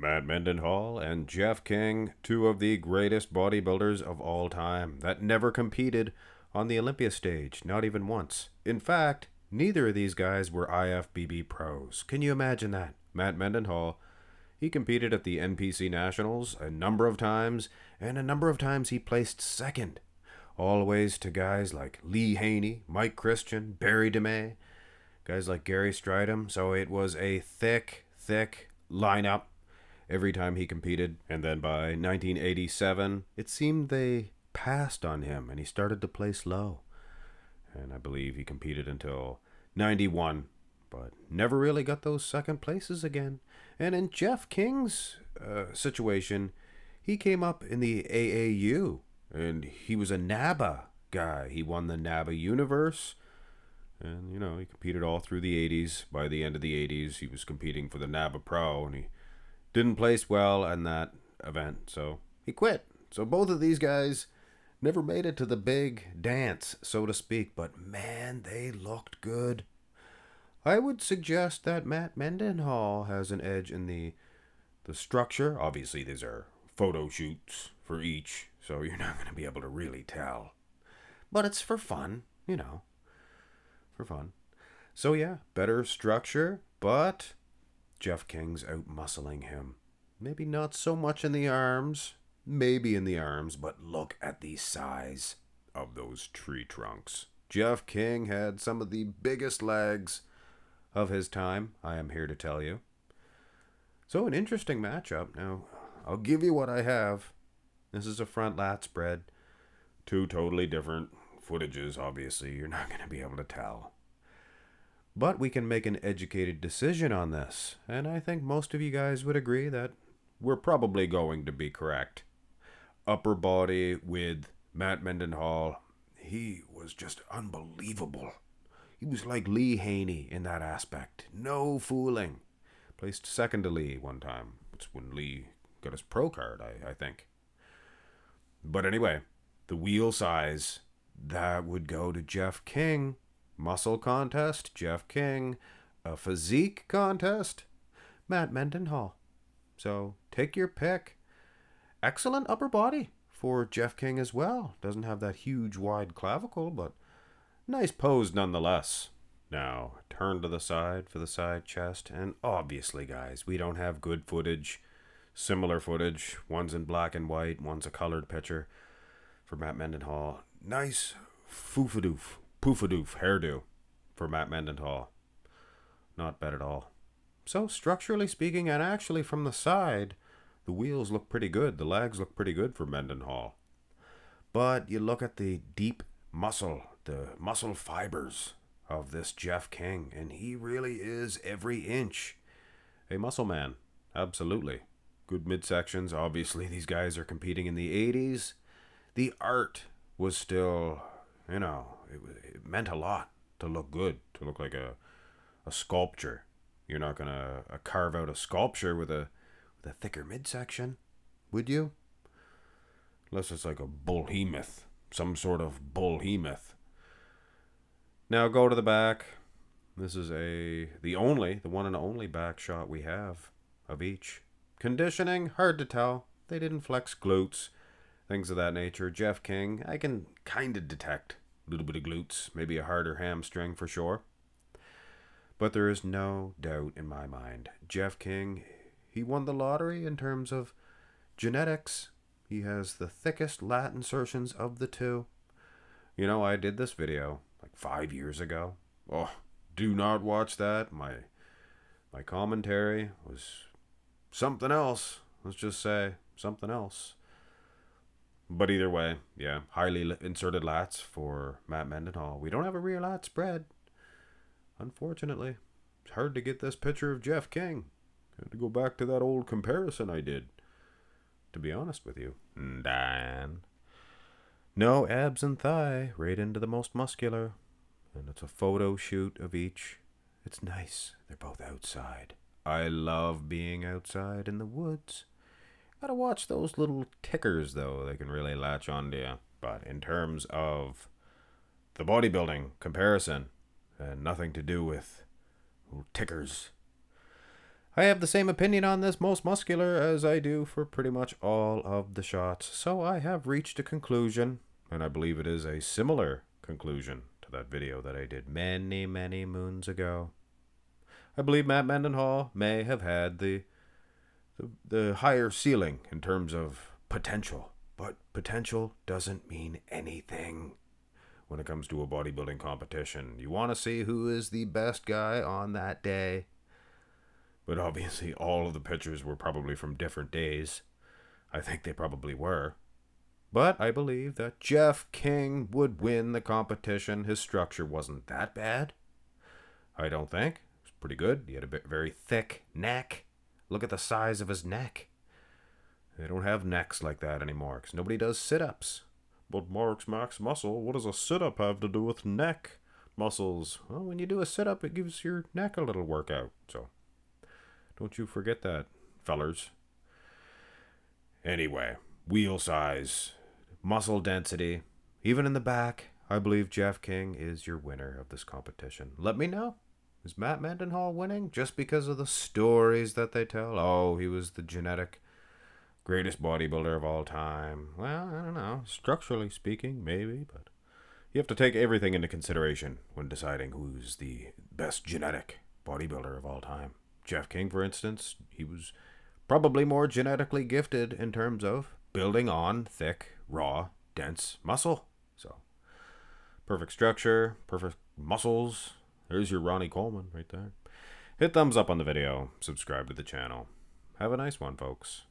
Matt Mendenhall and Jeff King, two of the greatest bodybuilders of all time that never competed on the Olympia stage, not even once. In fact, neither of these guys were IFBB pros. Can you imagine that? Matt Mendenhall, he competed at the NPC Nationals a number of times, and a number of times he placed second. Always to guys like Lee Haney, Mike Christian, Barry DeMay, guys like Gary Stridham. So it was a thick lineup every time he competed. And then by 1987, it seemed they passed on him and he started to place low. And I believe he competed until 91, but never really got those second places again. And in Jeff King's situation, he came up in the AAU, and he was a NABA guy. He won the NABA Universe, and, he competed all through the 80s. By the end of the 80s, he was competing for the NABA Pro, and he didn't place well in that event, so he quit. So both of these guys never made it to the big dance, so to speak, but man, they looked good. I would suggest that Matt Mendenhall has an edge in the structure. Obviously, these are photo shoots for each, so you're not going to be able to really tell. But it's for fun, for fun. So yeah, better structure, but Jeff King's out-muscling him. Maybe not so much in the arms, maybe in the arms, but look at the size of those tree trunks. Jeff King had some of the biggest legs of his time, I am here to tell you. So an interesting matchup. Now, I'll give you what I have. This is a front lat spread. Two totally different footages, obviously. You're not going to be able to tell. But we can make an educated decision on this. And I think most of you guys would agree that we're probably going to be correct. Upper body with Matt Mendenhall. He was just unbelievable. He was like Lee Haney in that aspect. No fooling. Placed second to Lee one time. It's when Lee got his pro card, I think. But anyway, the wheel size, that would go to Jeff King. Muscle contest, Jeff King. A physique contest, Matt Mendenhall. So take your pick. Excellent upper body for Jeff King as well. Doesn't have that huge wide clavicle, but nice pose nonetheless. Now, turn to the side for the side chest. And obviously, guys, we don't have good footage. Similar footage. One's in black and white. One's a colored picture for Matt Mendenhall. Nice poofadoof hairdo for Matt Mendenhall. Not bad at all. So, structurally speaking, and actually from the side, the wheels look pretty good. The legs look pretty good for Mendenhall. But you look at the deep muscle, the muscle fibers of this Jeff King, and he really is every inch a muscle man. Absolutely. Good midsections. Obviously, these guys are competing in the 80s. The art was still, it meant a lot to look good, to look like a sculpture. You're not going to carve out a sculpture with a thicker midsection, would you? Unless it's like a behemoth, some sort of behemoth. Now go to the back. This is the one and only back shot we have of each. Conditioning, hard to tell. They didn't flex glutes, things of that nature. Jeff King, I can kind of detect a little bit of glutes, maybe a harder hamstring for sure. But there is no doubt in my mind, Jeff King, he won the lottery in terms of genetics. He has the thickest lat insertions of the two. I did this video like 5 years ago. Oh, do not watch that. My commentary was something else. Let's just say something else. But either way, yeah, highly inserted lats for Matt Mendenhall. We don't have a rear lat spread. Unfortunately, it's hard to get this picture of Jeff King. Had to go back to that old comparison I did, to be honest with you. Dan. No abs and thigh, right into the most muscular. And it's a photo shoot of each. It's nice. They're both outside. I love being outside in the woods. Gotta watch those little tickers, though. They can really latch onto you. But in terms of the bodybuilding comparison, and nothing to do with little tickers, I have the same opinion on this most muscular as I do for pretty much all of the shots, so I have reached a conclusion, and I believe it is a similar conclusion to that video that I did many, many moons ago. I believe Matt Mendenhall may have had the higher ceiling in terms of potential, but potential doesn't mean anything when it comes to a bodybuilding competition. You want to see who is the best guy on that day, but obviously all of the pictures were probably from different days. I think they probably were. But I believe that Jeff King would win the competition. His structure wasn't that bad, I don't think. It was pretty good. He had a very thick neck. Look at the size of his neck. They don't have necks like that anymore because nobody does sit-ups. But Mark's max muscle, what does a sit-up have to do with neck muscles? Well, when you do a sit-up, it gives your neck a little workout. So don't you forget that, fellers. Anyway, wheel size, muscle density, even in the back, I believe Jeff King is your winner of this competition. Let me know. Is Matt Mendenhall winning just because of the stories that they tell? Oh, he was the genetic greatest bodybuilder of all time. Well, I don't know. Structurally speaking, maybe, but you have to take everything into consideration when deciding who's the best genetic bodybuilder of all time. Jeff King, for instance, he was probably more genetically gifted in terms of building on thick, raw, dense muscle. So, perfect structure, perfect muscles. There's your Ronnie Coleman right there. Hit thumbs up on the video. Subscribe to the channel. Have a nice one, folks.